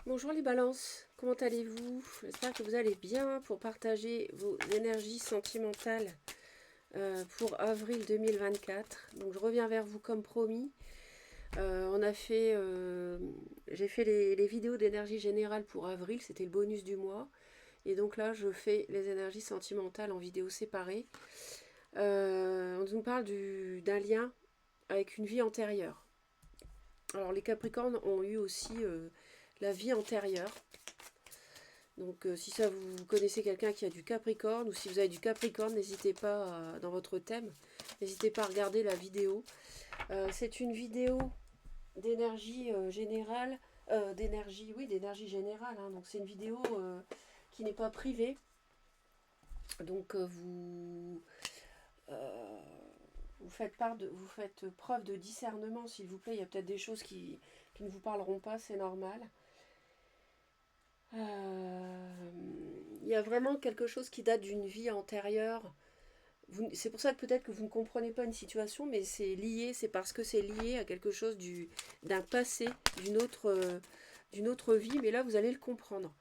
Bonjour les balances, comment allez-vous? J'espère que vous allez bien pour partager vos énergies sentimentales pour avril 2024. Donc je reviens vers vous comme promis. J'ai fait les vidéos d'énergie générale pour avril, c'était le bonus du mois. Et donc là je fais les énergies sentimentales en vidéo séparée. On nous parle d'un lien avec une vie antérieure. Alors les Capricornes ont eu aussi la vie antérieure. Donc si ça vous connaissez quelqu'un qui a du Capricorne ou si vous avez du Capricorne, n'hésitez pas dans votre thème, n'hésitez pas à regarder la vidéo. C'est une vidéo d'énergie générale, d'énergie générale. Hein. Donc c'est une vidéo qui n'est pas privée. Donc vous faites preuve de discernement, s'il vous plaît. Il y a peut-être des choses qui ne vous parleront pas, c'est normal. Il y a vraiment quelque chose qui date d'une vie antérieure. C'est pour ça que peut-être que vous ne comprenez pas une situation, mais c'est lié, c'est parce que c'est lié à quelque chose d'un passé, d'une autre vie, mais là vous allez le comprendre.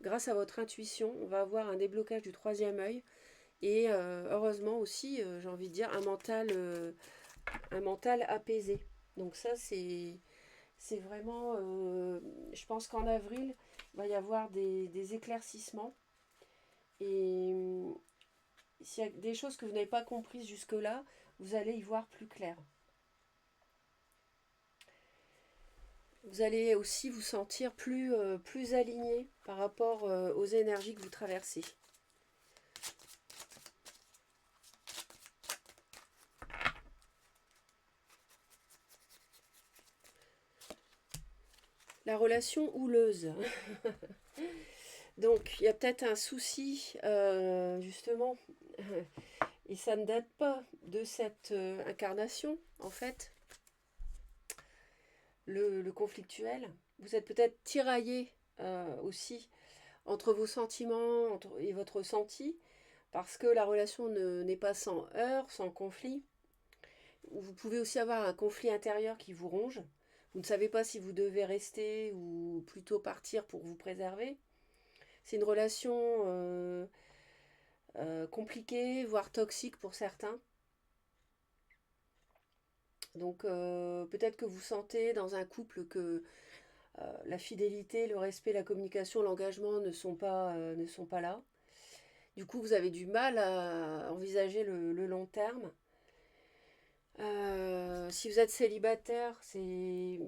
Grâce à votre intuition, on va avoir un déblocage du troisième œil et heureusement aussi, j'ai envie de dire, un mental apaisé. Donc ça c'est vraiment, je pense qu'en avril, il va y avoir des éclaircissements. Et s'il y a des choses que vous n'avez pas comprises jusque-là, vous allez y voir plus clair. Vous allez aussi vous sentir plus aligné par rapport aux énergies que vous traversez. La relation houleuse. Donc, il y a peut-être un souci, justement, et ça ne date pas de cette incarnation, en fait, le conflictuel. Vous êtes peut-être tiraillé aussi entre vos sentiments et votre ressenti, parce que la relation n'est pas sans heurts, sans conflit. Vous pouvez aussi avoir un conflit intérieur qui vous ronge. Vous ne savez pas si vous devez rester ou plutôt partir pour vous préserver. C'est une relation compliquée, voire toxique pour certains. Donc peut-être que vous sentez dans un couple que la fidélité, le respect, la communication, l'engagement ne sont pas là. Du coup, vous avez du mal à envisager le long terme. Si vous êtes célibataire, il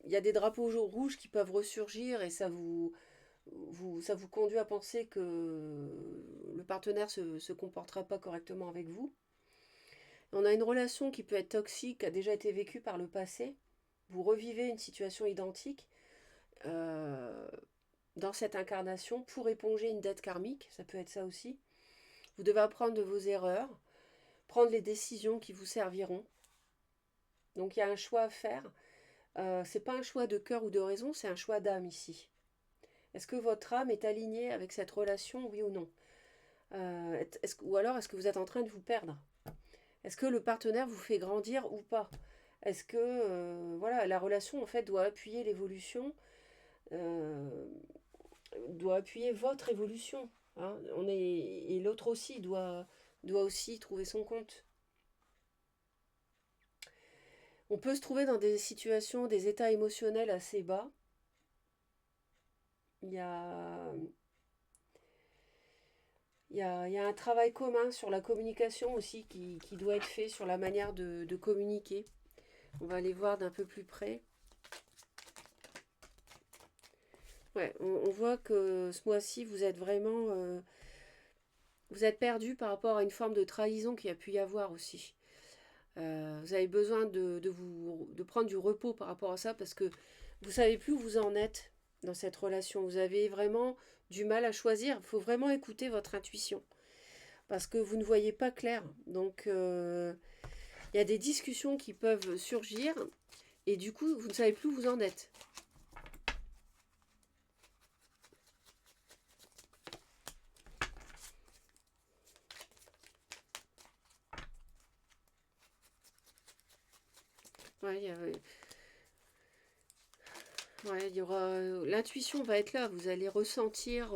y a des drapeaux rouges qui peuvent ressurgir et ça vous conduit à penser que le partenaire se comportera pas correctement avec vous. On a une relation qui peut être toxique, a déjà été vécue par le passé. Vous revivez une situation identique euh, dans cette incarnation pour éponger une dette karmique, ça peut être ça aussi. Vous devez apprendre de vos erreurs, prendre les décisions qui vous serviront. Donc il y a un choix à faire. C'est pas un choix de cœur ou de raison, c'est un choix d'âme ici. Est-ce que votre âme est alignée avec cette relation, oui ou non? Ou alors est-ce que vous êtes en train de vous perdre? Est-ce que le partenaire vous fait grandir ou pas? Est-ce que voilà, la relation en fait doit appuyer l'évolution, euh, doit appuyer votre évolution, hein? Et l'autre aussi doit aussi trouver son compte. On peut se trouver dans des situations, des états émotionnels assez bas. Il y a, il y a un travail commun sur la communication aussi qui doit être fait sur la manière de communiquer. On va aller voir d'un peu plus près. Ouais, on voit que ce mois-ci, vous êtes vraiment... vous êtes perdu par rapport à une forme de trahison qu'il y a pu y avoir aussi. Vous avez besoin de prendre du repos par rapport à ça parce que vous savez plus où vous en êtes dans cette relation. Vous avez vraiment du mal à choisir. Il faut vraiment écouter votre intuition parce que vous ne voyez pas clair. Donc, il y a des discussions qui peuvent surgir et du coup, vous ne savez plus où vous en êtes. Ouais, Ouais, il y aura l'intuition va être là. Vous allez ressentir.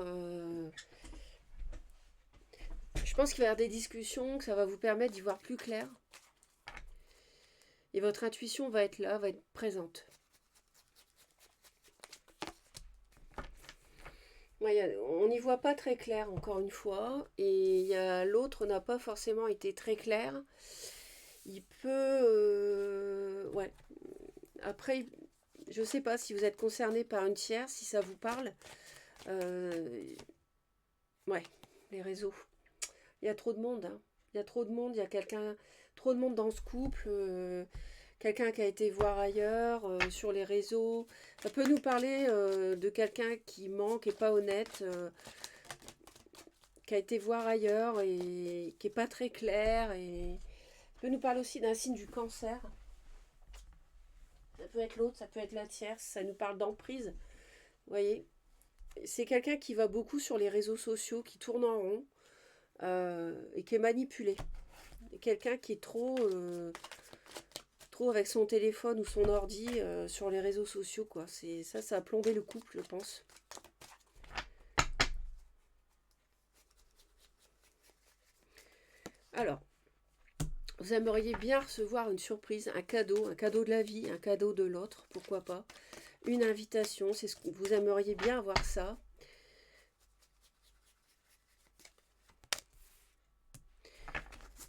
Je pense qu'il va y avoir des discussions, que ça va vous permettre d'y voir plus clair. Et votre intuition va être là, va être présente. Ouais, on n'y voit pas très clair, encore une fois. Et l'autre n'a pas forcément été très clair. Il peut... ouais. Après, je ne sais pas si vous êtes concerné par une tierce, si ça vous parle. Ouais, les réseaux. Il y a trop de monde, hein. Il y a trop de monde, il y a trop de monde dans ce couple. Quelqu'un qui a été voir ailleurs, sur les réseaux. Ça peut nous parler de quelqu'un qui ment, qui n'est pas honnête, qui a été voir ailleurs et qui n'est pas très clair. Et ça peut nous parler aussi d'un signe du cancer. Ça peut être l'autre, ça peut être la tierce, ça nous parle d'emprise. Vous voyez, c'est quelqu'un qui va beaucoup sur les réseaux sociaux, qui tourne en rond et qui est manipulé. Quelqu'un qui est trop avec son téléphone ou son ordi sur les réseaux sociaux, quoi. Ça a plombé le couple, je pense. Alors, vous aimeriez bien recevoir une surprise, un cadeau de la vie, un cadeau de l'autre, pourquoi pas. Une invitation, c'est ce que vous aimeriez bien avoir ça.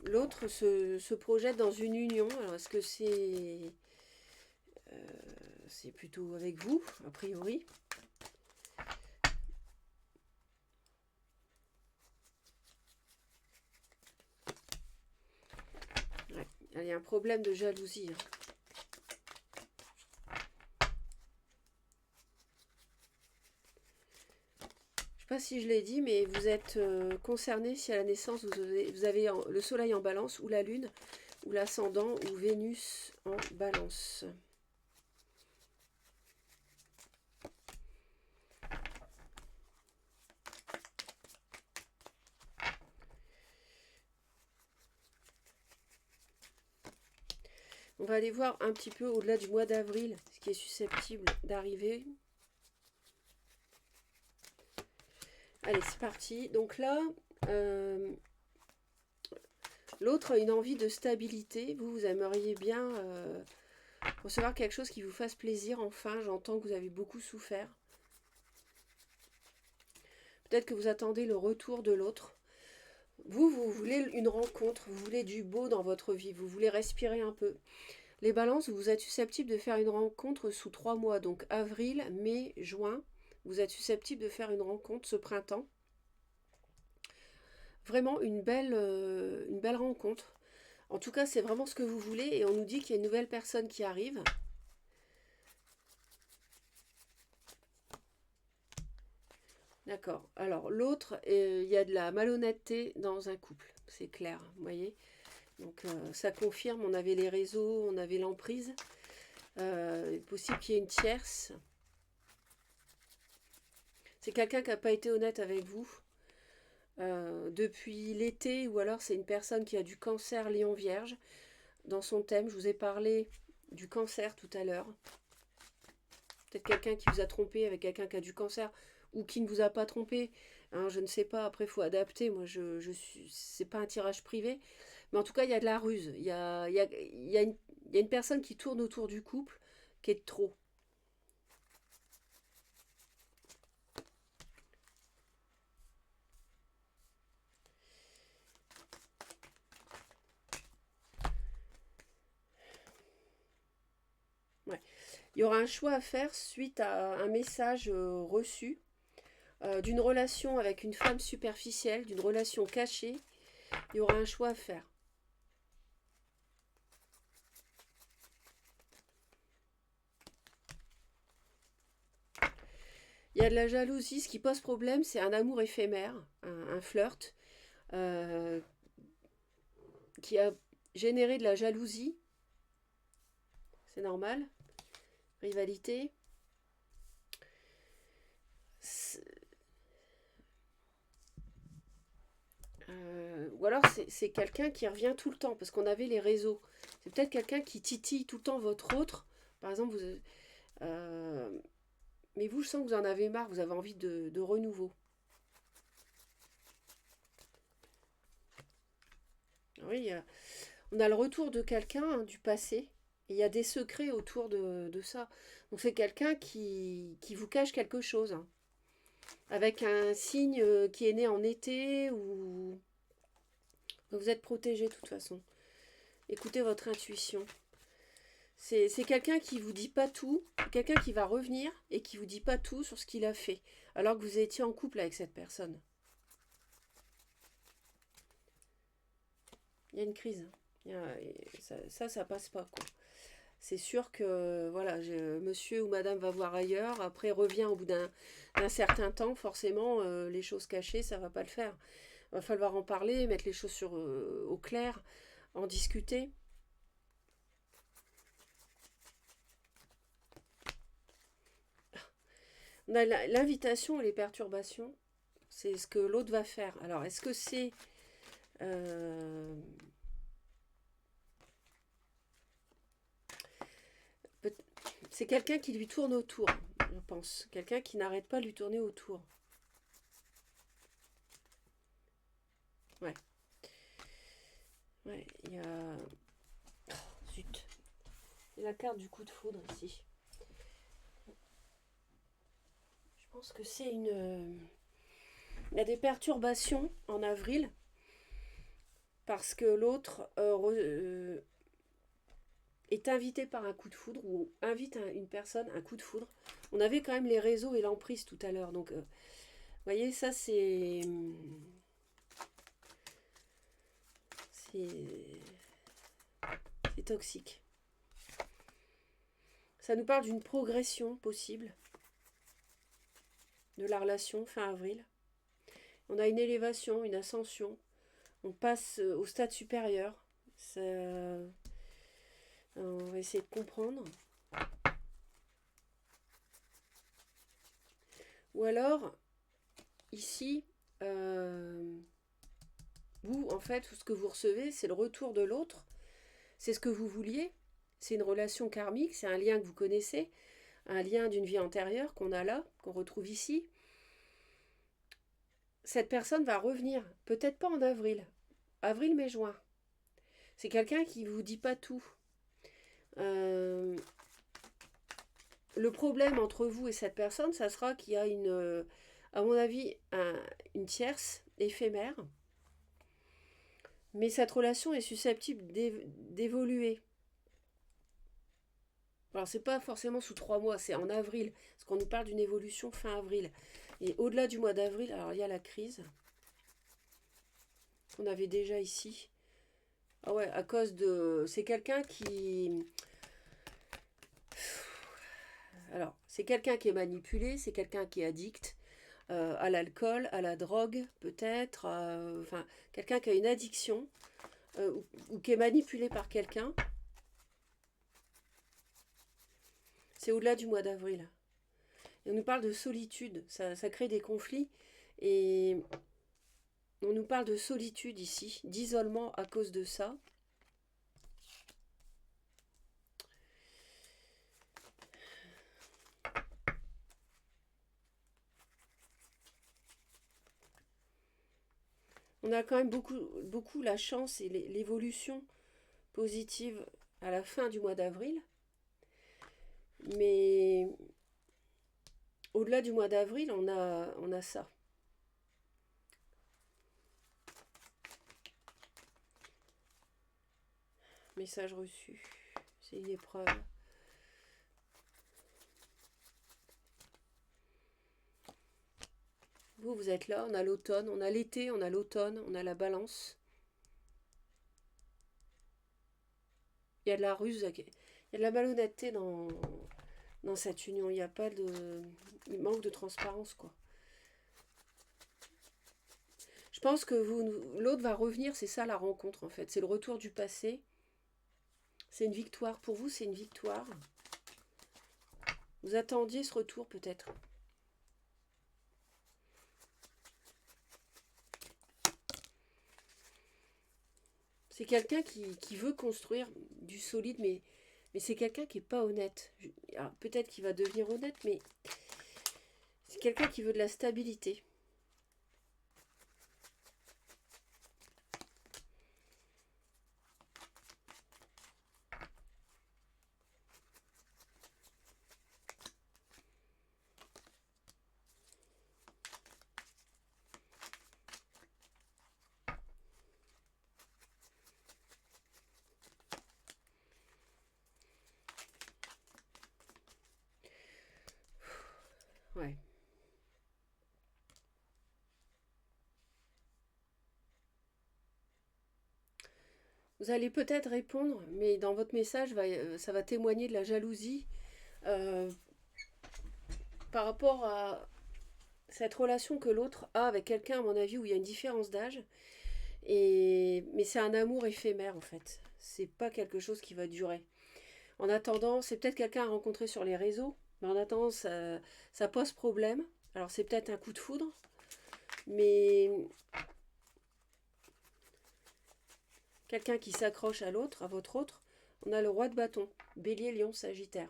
L'autre se projette dans une union. Alors, est-ce que c'est plutôt avec vous, a priori? Ouais, il y a un problème de jalousie. Hein. Je ne sais pas si je l'ai dit, mais vous êtes concerné si à la naissance vous avez le soleil en balance ou la lune ou l'ascendant ou Vénus en balance. On va aller voir un petit peu au-delà du mois d'avril, ce qui est susceptible d'arriver. Allez, c'est parti. Donc là, l'autre a une envie de stabilité. Vous aimeriez bien recevoir quelque chose qui vous fasse plaisir. Enfin, j'entends que vous avez beaucoup souffert. Peut-être que vous attendez le retour de l'autre. Vous voulez une rencontre, vous voulez du beau dans votre vie, vous voulez respirer un peu. Les balances, vous êtes susceptible de faire une rencontre sous 3 mois, donc avril, mai, juin. Vous êtes susceptible de faire une rencontre ce printemps. Vraiment une belle rencontre. En tout cas, c'est vraiment ce que vous voulez et on nous dit qu'il y a une nouvelle personne qui arrive. D'accord. Alors, l'autre, il y a de la malhonnêteté dans un couple. C'est clair, vous voyez. Donc, ça confirme, on avait les réseaux, on avait l'emprise. Il est possible qu'il y ait une tierce. C'est quelqu'un qui n'a pas été honnête avec vous depuis l'été, ou alors c'est une personne qui a du cancer lion vierge. Dans son thème, je vous ai parlé du cancer tout à l'heure. Peut-être quelqu'un qui vous a trompé avec quelqu'un qui a du cancer ou qui ne vous a pas trompé. Hein, je ne sais pas, après il faut adapter. Moi, c'est pas un tirage privé. Mais en tout cas, il y a de la ruse. Il y a une personne qui tourne autour du couple qui est de trop. Ouais. Il y aura un choix à faire suite à un message reçu d'une relation avec une femme superficielle, d'une relation cachée. Il y aura un choix à faire. Il y a de la jalousie. Ce qui pose problème, c'est un amour éphémère, un flirt, euh, qui a généré de la jalousie. C'est normal. Rivalité. Ou alors c'est quelqu'un qui revient tout le temps, parce qu'on avait les réseaux. C'est peut-être quelqu'un qui titille tout le temps votre autre. Par exemple, Mais vous, je sens que vous en avez marre, vous avez envie de renouveau. Oui, on a le retour de quelqu'un, hein, du passé. Et il y a des secrets autour de ça. Donc c'est quelqu'un qui vous cache quelque chose, hein. Avec un signe qui est né en été ou vous êtes protégé de toute façon. Écoutez votre intuition. C'est quelqu'un qui vous dit pas tout, quelqu'un qui va revenir et qui vous dit pas tout sur ce qu'il a fait, alors que vous étiez en couple avec cette personne. Il y a une crise. Ça passe pas, quoi. C'est sûr que voilà, monsieur ou madame va voir ailleurs, après revient au bout d'un certain temps, forcément, les choses cachées, ça va pas le faire. Il va falloir en parler, mettre les choses au clair, en discuter. On a l'invitation et les perturbations, c'est ce que l'autre va faire. Alors, est-ce que c'est... euh, c'est quelqu'un qui lui tourne autour, je pense. Quelqu'un qui n'arrête pas de lui tourner autour. Ouais. Ouais, il y a... Oh, zut. Il y a la carte du coup de foudre ici. Je pense que c'est une... Il y a des perturbations en avril parce que l'autre est invité par un coup de foudre ou invite une personne un coup de foudre. On avait quand même les réseaux et l'emprise tout à l'heure. Donc, vous voyez, ça c'est... C'est toxique. Ça nous parle d'une progression possible de la relation fin avril. On a une élévation, une ascension. On passe au stade supérieur. Ça, on va essayer de comprendre. Ou alors, ici, vous, en fait, ce que vous recevez, c'est le retour de l'autre. C'est ce que vous vouliez. C'est une relation karmique, c'est un lien que vous connaissez, un lien d'une vie antérieure qu'on a là, qu'on retrouve ici. Cette personne va revenir, peut-être pas en avril, mai, juin. C'est quelqu'un qui ne vous dit pas tout. Le problème entre vous et cette personne, ça sera qu'il y a à mon avis, une tierce éphémère. Mais cette relation est susceptible d'évoluer. Alors, c'est pas forcément sous 3 mois, c'est en avril, parce qu'on nous parle d'une évolution fin avril. Et au-delà du mois d'avril, alors il y a la crise qu'on avait déjà ici. Ah ouais, à cause de... C'est quelqu'un qui... Alors, c'est quelqu'un qui est manipulé, c'est quelqu'un qui est addict à l'alcool, à la drogue, peut-être. Enfin, quelqu'un qui a une addiction ou qui est manipulé par quelqu'un. C'est au-delà du mois d'avril. Et on nous parle de solitude, ça crée des conflits. Et on nous parle de solitude ici, d'isolement à cause de ça. On a quand même beaucoup la chance et l'évolution positive à la fin du mois d'avril. Mais au-delà du mois d'avril, on a ça. Message reçu. C'est une épreuve. Vous êtes là, on a l'automne, on a l'été, on a l'automne, on a la balance. Il y a de la ruse, il y a de la malhonnêteté dans cette union. Il n'y a pas de... Il manque de transparence, quoi. Je pense que l'autre va revenir, c'est ça la rencontre, en fait. C'est le retour du passé. C'est une victoire. Pour vous, c'est une victoire. Vous attendiez ce retour, peut-être. C'est quelqu'un qui veut construire du solide, mais c'est quelqu'un qui n'est pas honnête. Peut-être qu'il va devenir honnête, mais quelqu'un qui veut de la stabilité. Ouais. Vous allez peut-être répondre, mais dans votre message, ça va témoigner de la jalousie euh, par rapport à cette relation que l'autre a avec quelqu'un, à mon avis, où il y a une différence d'âge. Mais c'est un amour éphémère, en fait. C'est pas quelque chose qui va durer. En attendant, c'est peut-être quelqu'un à rencontrer sur les réseaux, mais en attendant, ça pose problème. Alors c'est peut-être un coup de foudre, mais quelqu'un qui s'accroche à l'autre, à votre autre, on a le roi de bâton, bélier, lion, sagittaire.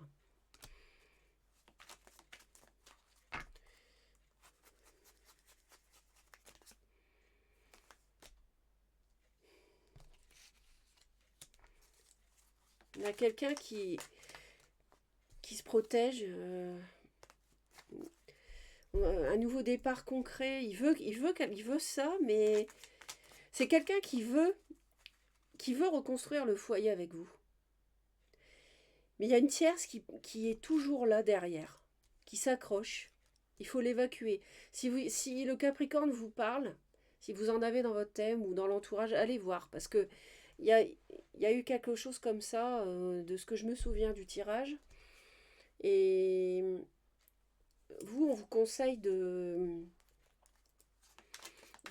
On a quelqu'un qui se protège, un nouveau départ concret, il veut ça, mais c'est quelqu'un qui veut reconstruire le foyer avec vous. Mais il y a une tierce qui est toujours là derrière, qui s'accroche. Il faut l'évacuer. Si le Capricorne vous parle, si vous en avez dans votre thème ou dans l'entourage, allez voir. Parce que il y a eu quelque chose comme ça, de ce que je me souviens du tirage. Et vous, on vous conseille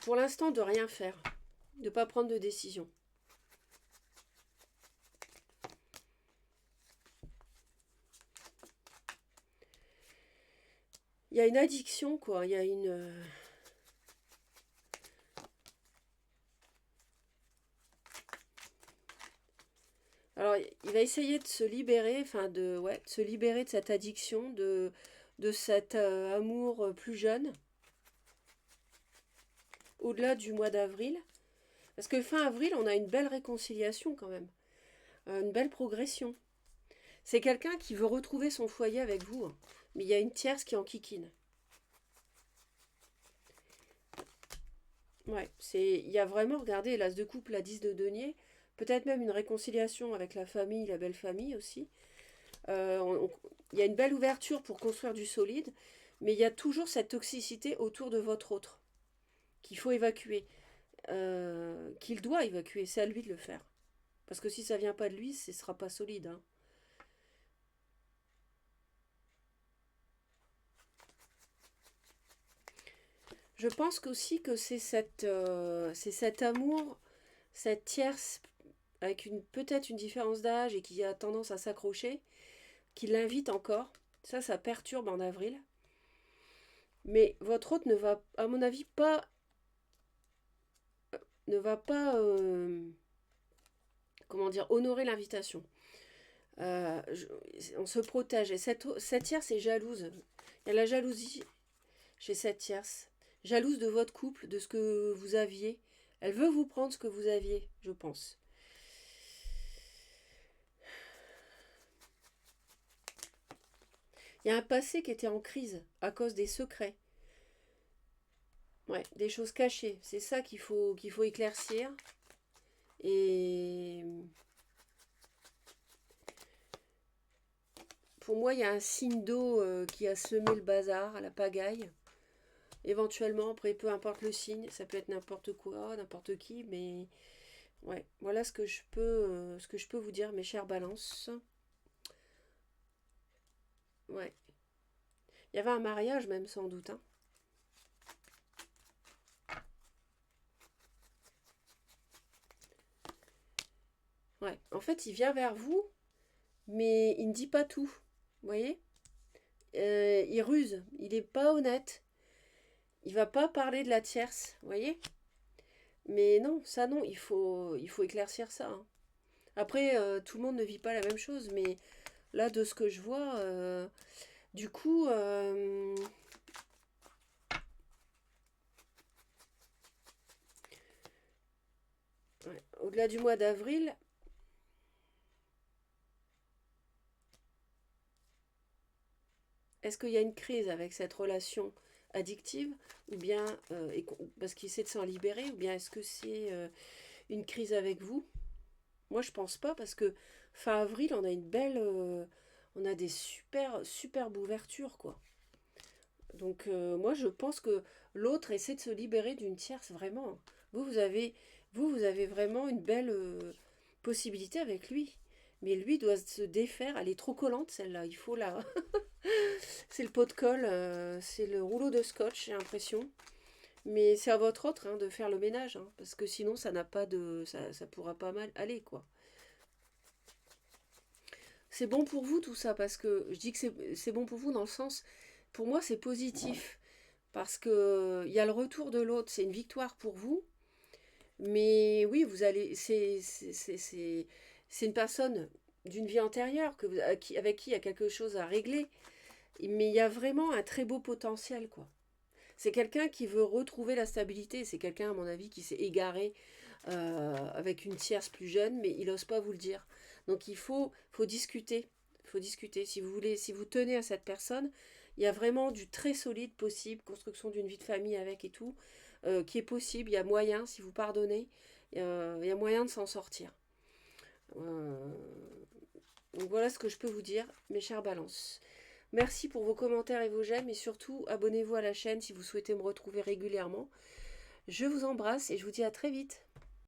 pour l'instant, de rien faire. De ne pas prendre de décision. Il y a une addiction, quoi. Il y a une... Alors, il va essayer de se libérer, de se libérer de cette addiction, de cet amour plus jeune, au-delà du mois d'avril. Parce que fin avril, on a une belle réconciliation quand même, une belle progression. C'est quelqu'un qui veut retrouver son foyer avec vous, hein, mais il y a une tierce qui en kikine. Ouais, il y a vraiment, regardez, l'as de coupe, la 10 de denier, peut-être même une réconciliation avec la famille, la belle famille aussi. Il y a une belle ouverture pour construire du solide, mais il y a toujours cette toxicité autour de votre autre qu'il faut évacuer, qu'il doit évacuer. C'est à lui de le faire. Parce que si ça vient pas de lui, ce ne sera pas solide. Hein. Je pense qu'aussi que c'est cet amour, cette tierce avec peut-être une différence d'âge et qui a tendance à s'accrocher, qui l'invite encore. Ça perturbe en avril. Mais votre hôte ne va, à mon avis, ne va pas comment dire, honorer l'invitation. On se protège. Et cette tierce est jalouse. Il y a la jalousie chez cette tierce. Jalouse de votre couple, de ce que vous aviez. Elle veut vous prendre ce que vous aviez, je pense. Il y a un passé qui était en crise à cause des secrets. Ouais, des choses cachées. C'est ça qu'il faut éclaircir. Et pour moi, il y a un signe d'eau qui a semé le bazar, la pagaille. Éventuellement, après, peu importe le signe, ça peut être n'importe quoi, n'importe qui, mais ouais, voilà ce que je peux vous dire, mes chères balances. Ouais. Il y avait un mariage même sans doute. Hein. Ouais. En fait, il vient vers vous, mais il ne dit pas tout. Vous voyez il ruse, il n'est pas honnête. Il va pas parler de la tierce, vous voyez. Mais non, ça non, il faut éclaircir ça. Hein. Après, tout le monde ne vit pas la même chose, mais là, de ce que je vois, du coup, au-delà du mois d'avril, est-ce qu'il y a une crise avec cette relation addictive, ou bien parce qu'il essaie de s'en libérer, ou bien est-ce que c'est une crise avec vous? Moi, je pense pas, parce que fin avril, on a une belle, on a des superbes ouvertures, quoi. Donc moi, je pense que l'autre essaie de se libérer d'une tierce, vraiment. Vous, vous avez, vous avez vraiment une belle possibilité avec lui. Mais lui doit se défaire. Elle est trop collante, celle-là. Il faut la... C'est le pot de colle, c'est le rouleau de scotch, j'ai l'impression. Mais c'est à votre autre, hein, de faire le ménage, hein, parce que sinon ça n'a pas de, ça pourra pas mal aller, quoi. C'est bon pour vous tout ça, parce que je dis que c'est bon pour vous dans le sens, pour moi c'est positif, parce que il y a le retour de l'autre, c'est une victoire pour vous. Mais oui, vous allez, c'est une personne d'une vie antérieure avec qui il y a quelque chose à régler. Mais il y a vraiment un très beau potentiel, quoi. C'est quelqu'un qui veut retrouver la stabilité. C'est quelqu'un, à mon avis, qui s'est égaré avec une tierce plus jeune, mais il n'ose pas vous le dire. Donc faut discuter. Faut discuter. Si vous voulez, si vous tenez à cette personne, il y a vraiment du très solide possible, construction d'une vie de famille avec et tout, qui est possible. Il y a moyen, si vous pardonnez, il y a moyen de s'en sortir. Euh, donc voilà ce que je peux vous dire, mes chères balances. Merci pour vos commentaires et vos j'aime, et surtout abonnez-vous à la chaîne si vous souhaitez me retrouver régulièrement. Je vous embrasse et je vous dis à très vite.